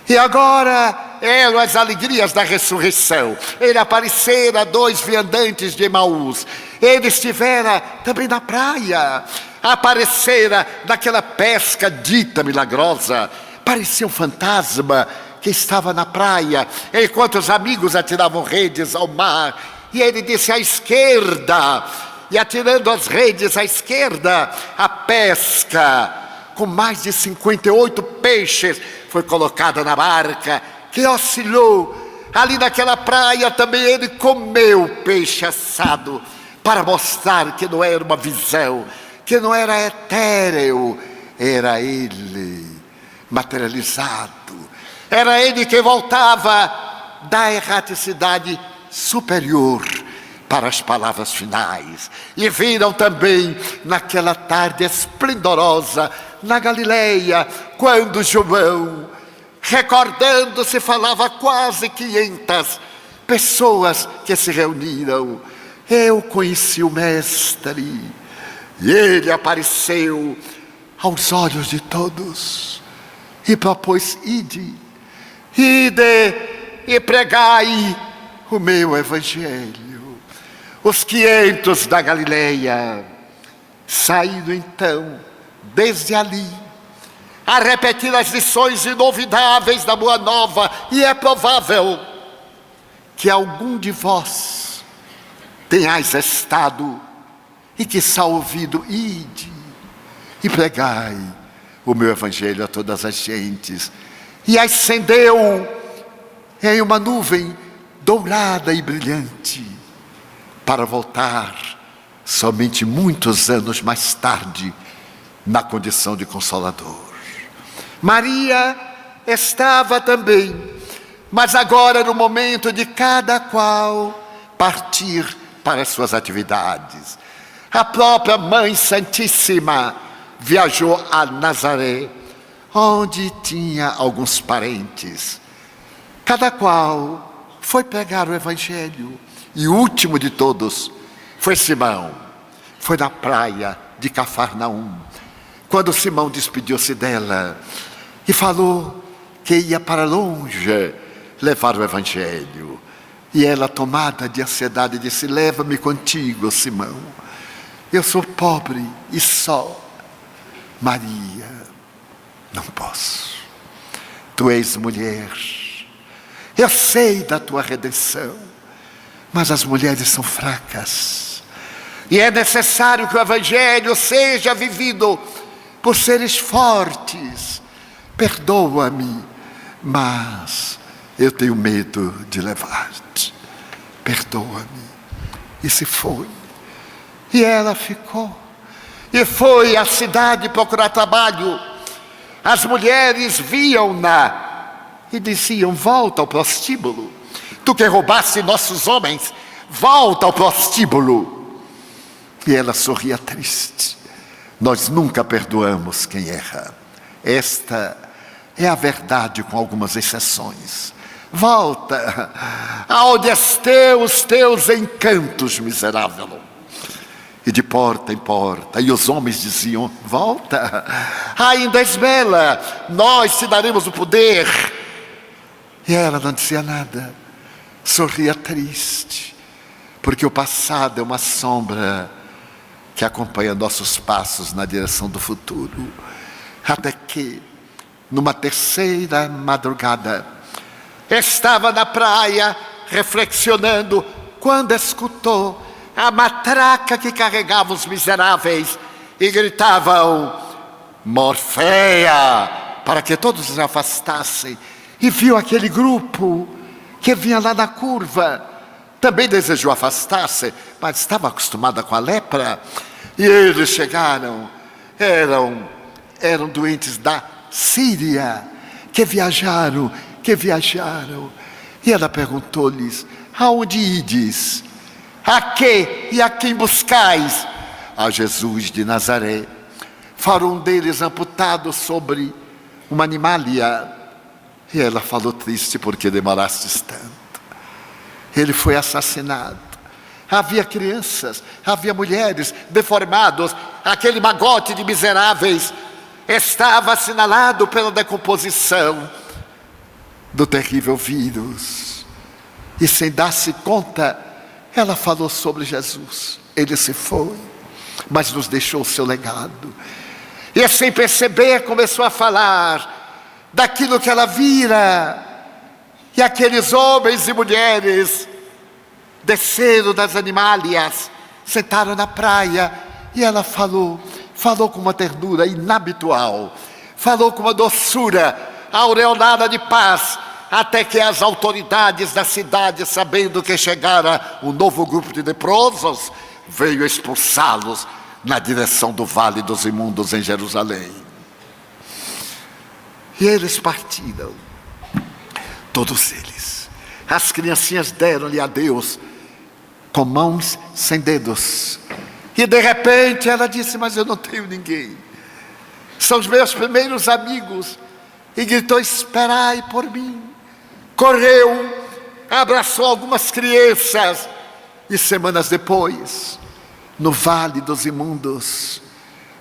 [SPEAKER 1] E agora eram as alegrias da ressurreição. Ele aparecera a 2 viandantes de Emaús. Ele estivera também na praia. Aparecera naquela pesca dita milagrosa. Parecia um fantasma que estava na praia, enquanto os amigos atiravam redes ao mar. E ele disse: à esquerda. E atirando as redes à esquerda, a pesca com mais de 58 peixes foi colocada na barca, que oscilou. Ali naquela praia também ele comeu peixe assado, para mostrar que não era uma visão, que não era etéreo, era ele materializado. Era ele que voltava da erraticidade superior para as palavras finais. E viram também naquela tarde esplendorosa na Galileia, quando João, recordando-se, falava quase 500 pessoas que se reuniram. Eu conheci o Mestre, e ele apareceu aos olhos de todos e propôs: ide e pregai o meu evangelho. Os 500 da Galileia saíram então desde ali a repetir as lições inovidáveis da Boa Nova. E é provável que algum de vós tenhais estado e que quiçá ouvido: ide e pregai o meu evangelho a todas as gentes. E ascendeu em uma nuvem dourada e brilhante, para voltar somente muitos anos mais tarde na condição de Consolador. Maria estava também, mas agora era o momento de cada qual partir para as suas atividades. A própria Mãe Santíssima viajou a Nazaré, onde tinha alguns parentes. Cada qual foi pregar o evangelho. E o último de todos foi Simão. Foi na praia de Cafarnaum, quando Simão despediu-se dela e falou que ia para longe levar o evangelho. E ela, tomada de ansiedade, disse: leva-me contigo, Simão. Eu sou pobre e só. Maria: não posso. Tu és mulher. Eu sei da tua redenção. Mas as mulheres são fracas. E é necessário que o evangelho seja vivido por seres fortes. Perdoa-me, mas eu tenho medo de levar-te. Perdoa-me. E se foi. E ela ficou. E foi à cidade procurar trabalho. As mulheres viam-na e diziam: volta ao prostíbulo. Tu que roubaste nossos homens, volta ao prostíbulo. E ela sorria triste. Nós nunca perdoamos quem erra. Esta é a verdade, com algumas exceções. Volta aonde estão os teus encantos, miserável. E de porta em porta, e os homens diziam: volta, ainda és bela, nós te daremos o poder. E ela não dizia nada. sorria triste, porque o passado é uma sombra que acompanha nossos passos na direção do futuro. Até que, numa terceira madrugada, estava na praia reflexionando, quando escutou a matraca que carregava os miseráveis e gritavam: Morfeia! Para que todos se afastassem. E viu aquele grupo que vinha lá na curva. Também desejou afastar-se, mas estava acostumada com a lepra. E eles chegaram, eram doentes da Síria, que viajaram. E ela perguntou-lhes: aonde ides? A quê e a quem buscais? A Jesus de Nazaré. Foram um deles amputado sobre uma animalia. E ela falou triste: porque demorastes tanto? Ele foi assassinado. Havia crianças, havia mulheres, deformados. Aquele magote de miseráveis estava assinalado pela decomposição do terrível vírus. E sem dar-se conta, ela falou sobre Jesus. Ele se foi, mas nos deixou o seu legado. E sem perceber começou a falar daquilo que ela vira. E aqueles homens e mulheres desceram das animálias, sentaram na praia, e ela falou com uma ternura inabitual, falou com uma doçura aureolada de paz, até que as autoridades da cidade, sabendo que chegara um novo grupo de leprosos, veio expulsá-los na direção do Vale dos Imundos em Jerusalém. E eles partiram, todos eles. As criancinhas deram-lhe adeus com mãos sem dedos. E de repente ela disse: mas eu não tenho ninguém, são os meus primeiros amigos. E gritou: esperai por mim. Correu, abraçou algumas crianças, e semanas depois, no Vale dos Imundos,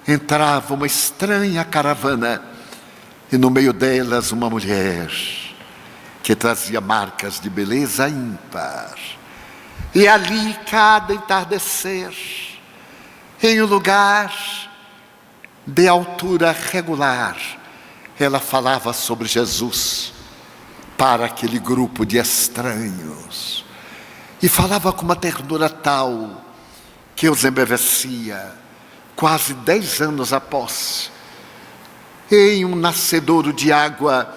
[SPEAKER 1] entrava uma estranha caravana, e no meio delas uma mulher que trazia marcas de beleza ímpar. E ali, cada entardecer, em um lugar de altura regular, ela falava sobre Jesus para aquele grupo de estranhos. E falava com uma ternura tal que os embevecia. Quase 10 anos após, em um nascedouro de água,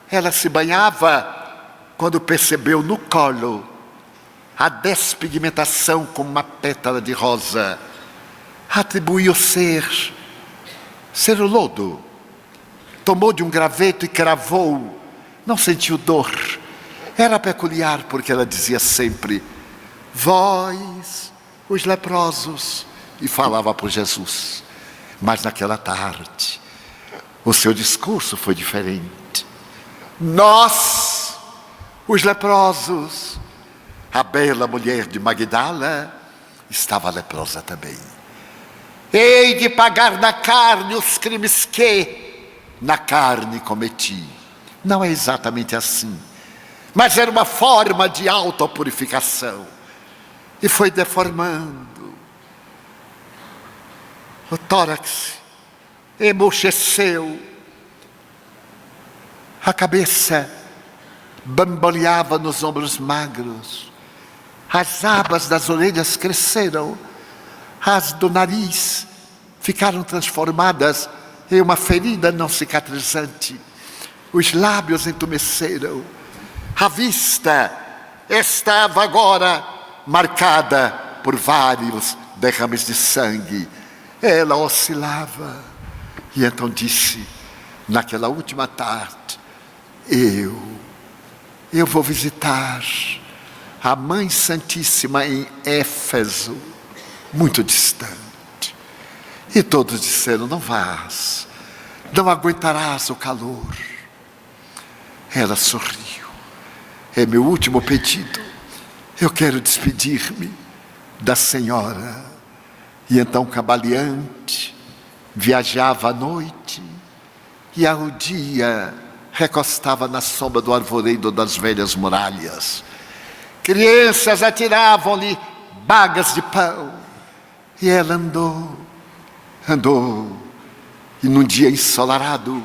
[SPEAKER 1] ela se banhava, quando percebeu no colo a despigmentação como uma pétala de rosa. Atribuiu ser o lodo. Tomou de um graveto e cravou. Não sentiu dor. Era peculiar, porque ela dizia sempre: vós, os leprosos. E falava por Jesus. Mas naquela tarde, o seu discurso foi diferente. Nós, os leprosos. A bela mulher de Magdala estava leprosa também. Hei de pagar na carne os crimes que na carne cometi. Não é exatamente assim, mas era uma forma de autopurificação. E foi deformando. O tórax emurcheceu. A cabeça bamboleava nos ombros magros. As abas das orelhas cresceram. As do nariz ficaram transformadas em uma ferida não cicatrizante. Os lábios entumeceram. A vista estava agora marcada por vários derrames de sangue. Ela oscilava. E então disse, naquela última tarde: eu vou visitar a Mãe Santíssima em Éfeso, muito distante. E todos disseram: não vás, não aguentarás o calor. Ela sorriu: é meu último pedido, eu quero despedir-me da senhora. E então, cambaleante, viajava à noite, e ao dia recostava na sombra do arvoredo das velhas muralhas. crianças atiravam-lhe bagas de pão. E ela andou, e num dia ensolarado,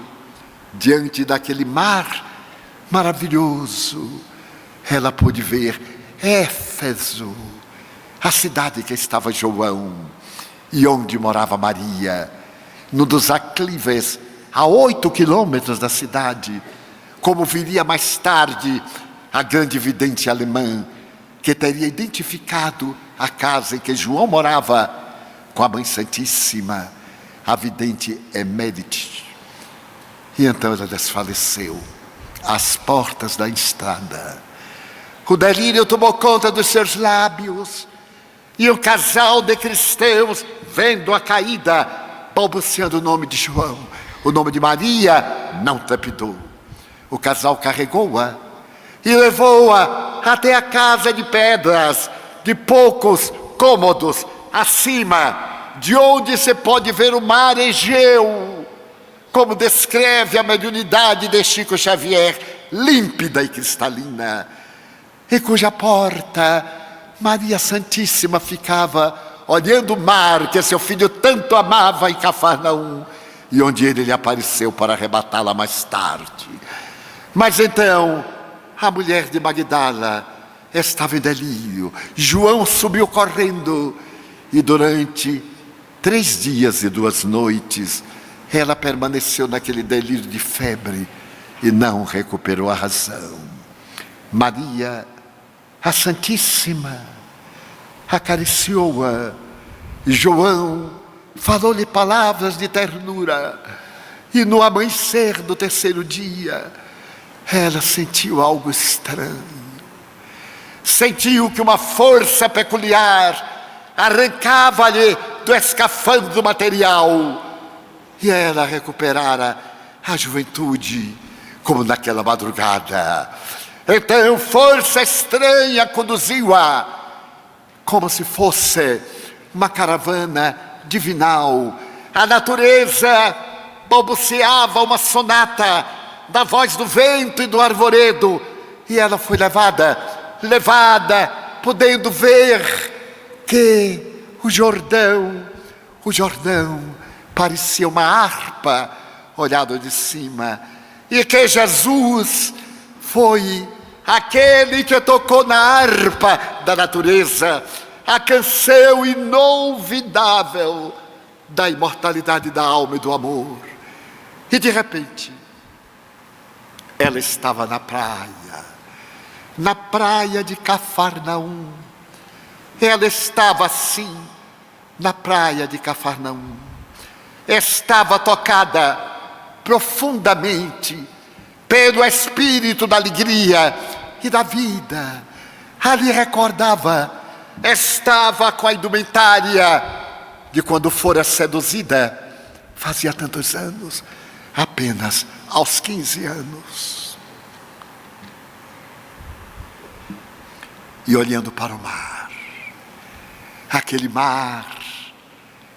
[SPEAKER 1] diante daquele mar maravilhoso, ela pôde ver Éfeso, a cidade que estava João, e onde morava Maria, num dos aclives, a 8 quilômetros da cidade, como viria mais tarde a grande vidente alemã, que teria identificado a casa em que João morava com a Mãe Santíssima, a vidente Emérite. E então ela desfaleceu às portas da estrada. O delírio tomou conta dos seus lábios, e um casal de cristãos, vendo a caída, balbuciando o nome de João, o nome de Maria, não trepidou. O casal carregou-a e levou-a até a casa de pedras, de poucos cômodos, acima, de onde se pode ver o mar Egeu, como descreve a mediunidade de Chico Xavier, límpida e cristalina, e cuja porta Maria Santíssima ficava olhando o mar que seu filho tanto amava em Cafarnaum, e onde ele lhe apareceu para arrebatá-la mais tarde. Mas então a mulher de Magdala estava em delírio. João subiu correndo, e durante 3 dias e 2 noites ela permaneceu naquele delírio de febre e não recuperou a razão. Maria, a Santíssima, acariciou-a. João falou-lhe palavras de ternura, e no amanhecer do 3º dia ela sentiu algo estranho. Sentiu que uma força peculiar arrancava-lhe do escafandro material, e ela recuperara a juventude como naquela madrugada. Então força estranha conduziu-a, como se fosse uma caravana divinal. A natureza balbuciava uma sonata da voz do vento e do arvoredo, e ela foi levada, podendo ver que o Jordão parecia uma harpa olhado de cima, e que Jesus foi aquele que tocou na harpa da natureza a canção inolvidável da imortalidade da alma e do amor. E de repente ela estava na praia de Cafarnaum. Ela estava assim, na praia de Cafarnaum. Estava tocada profundamente pelo espírito da alegria e da vida. Ali recordava, estava com a indumentária de quando fora seduzida, fazia tantos anos, apenas aos 15 anos. E olhando para o mar, aquele mar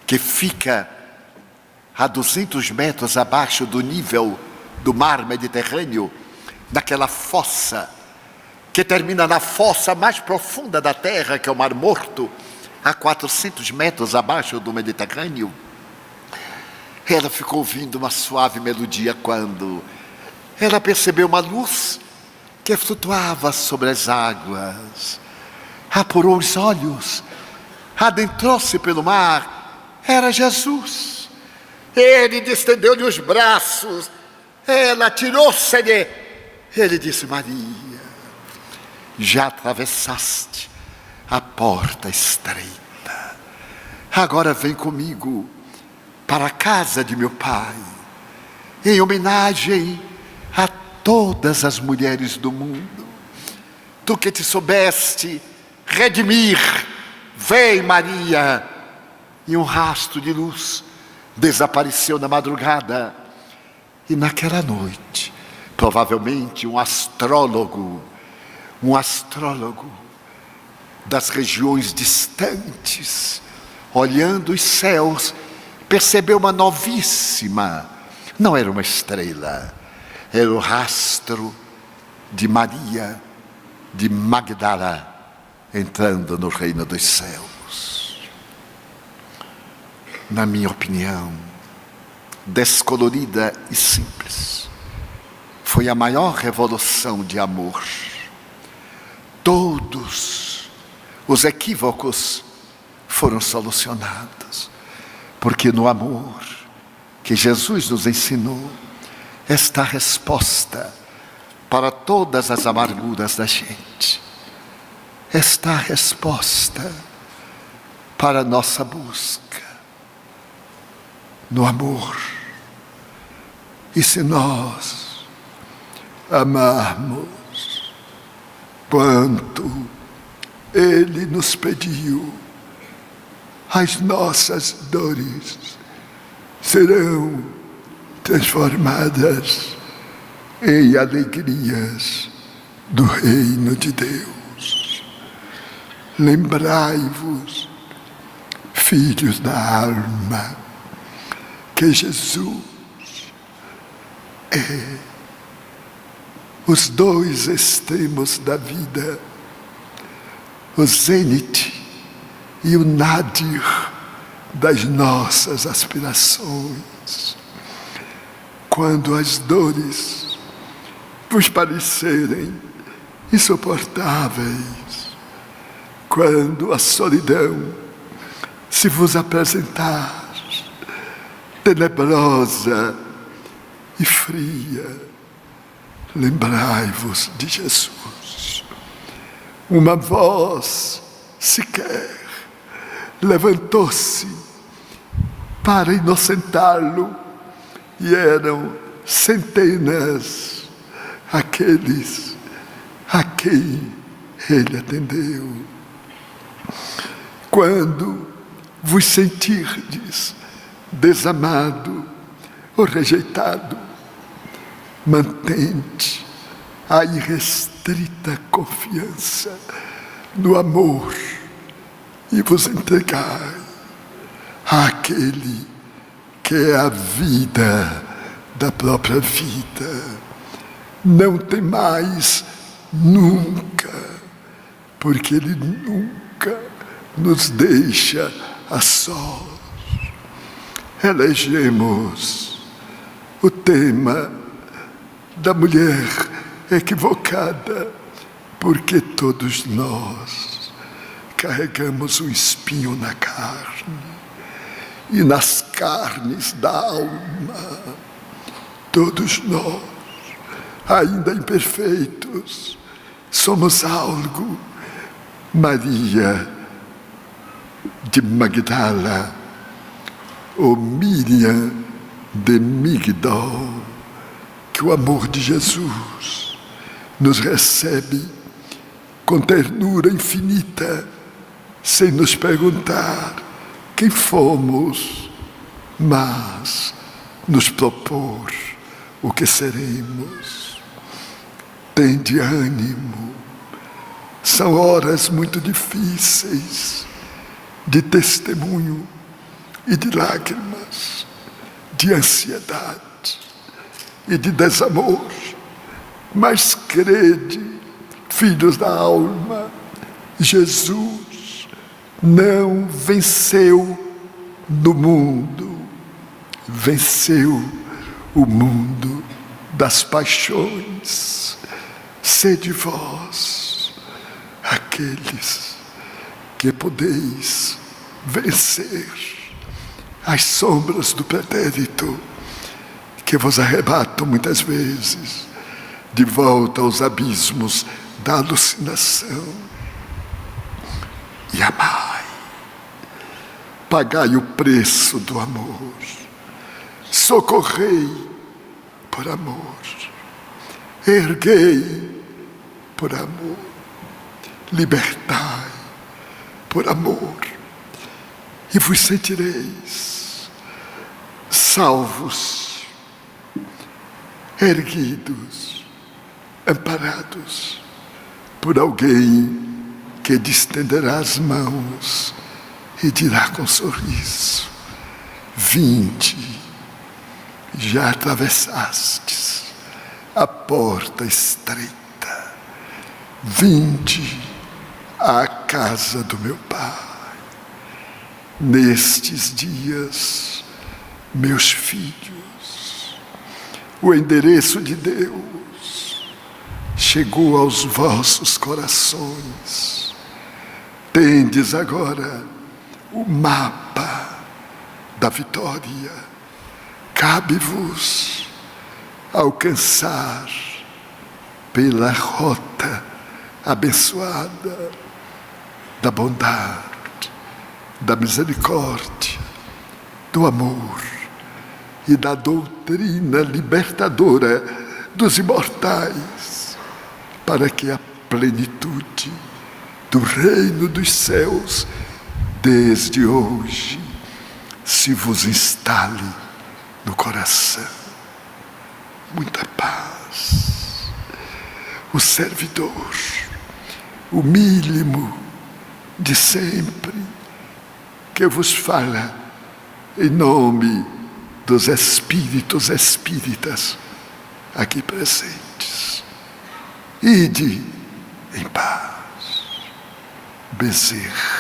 [SPEAKER 1] que fica a 200 metros abaixo do nível do mar Mediterrâneo, daquela fossa que termina na fossa mais profunda da terra, que é o Mar Morto, a 400 metros abaixo do Mediterrâneo. Ela ficou ouvindo uma suave melodia quando ela percebeu uma luz que flutuava sobre as águas. Apurou os olhos, adentrou-se pelo mar. Era Jesus. Ele distendeu-lhe os braços, ela tirou-se-lhe. Ele disse: Maria, já atravessaste a porta estreita, agora vem comigo para a casa de meu Pai, em homenagem a todas as mulheres do mundo. Tu que te soubeste redimir, vem, Maria. E um rastro de luz desapareceu na madrugada, e naquela noite, provavelmente um astrólogo das regiões distantes, olhando os céus, percebeu uma novíssima, não era uma estrela, era o rastro de Maria de Magdala entrando no reino dos céus. Na minha opinião, descolorida e simples, foi a maior revolução de amor. Todos os equívocos foram solucionados, porque no amor que Jesus nos ensinou está a resposta para todas as amarguras da gente. Está a resposta para a nossa busca no amor. E se nós amarmos quanto Ele nos pediu, as nossas dores serão transformadas em alegrias do reino de Deus. Lembrai-vos, filhos da alma, que Jesus é os dois extremos da vida, o zênite e o nadir das nossas aspirações. Quando as dores vos parecerem insuportáveis, quando a solidão se vos apresentar tenebrosa e fria, lembrai-vos de Jesus. Uma voz sequer levantou-se para inocentá-lo, e eram centenas aqueles a quem ele atendeu. Quando vos sentirdes desamado ou rejeitado, mantente a irrestrita confiança no amor e vos entregai àquele que é a vida da própria vida. Não temais nunca, porque Ele nunca nos deixa a sós. Elegemos o tema da mulher equivocada, porque todos nós carregamos um espinho na carne, e nas carnes da alma, todos nós, ainda imperfeitos, somos algo. Maria de Magdala, ou Miriam de Migdol, que o amor de Jesus nos recebe com ternura infinita, sem nos perguntar quem fomos, mas nos propor o que seremos. Tende ânimo, são horas muito difíceis de testemunho e de lágrimas, de ansiedade e de desamor, mas crede, filhos da alma, Jesus não venceu no mundo, venceu o mundo das paixões. Sede vós aqueles que podeis vencer as sombras do pretérito, que vos arrebatam muitas vezes de volta aos abismos da alucinação. E amai, pagai o preço do amor, socorrei por amor, erguei por amor, libertai por amor, e vos sentireis salvos, erguidos, amparados por alguém que distenderá as mãos e dirá com sorriso: vinde, já atravessastes a porta estreita,
[SPEAKER 2] Vinde à casa do meu Pai. Nestes dias, meus filhos, o endereço de Deus chegou aos vossos corações. Tendes agora o mapa da vitória. Cabe-vos alcançar pela rota abençoada da bondade, da misericórdia, do amor e da doutrina libertadora dos imortais, para que a plenitude do reino dos céus, desde hoje, se vos instale no coração. Muita paz. O servidor, o mínimo de sempre, que vos fala em nome dos espíritos espíritas aqui presentes. Ide em paz. Bezerra.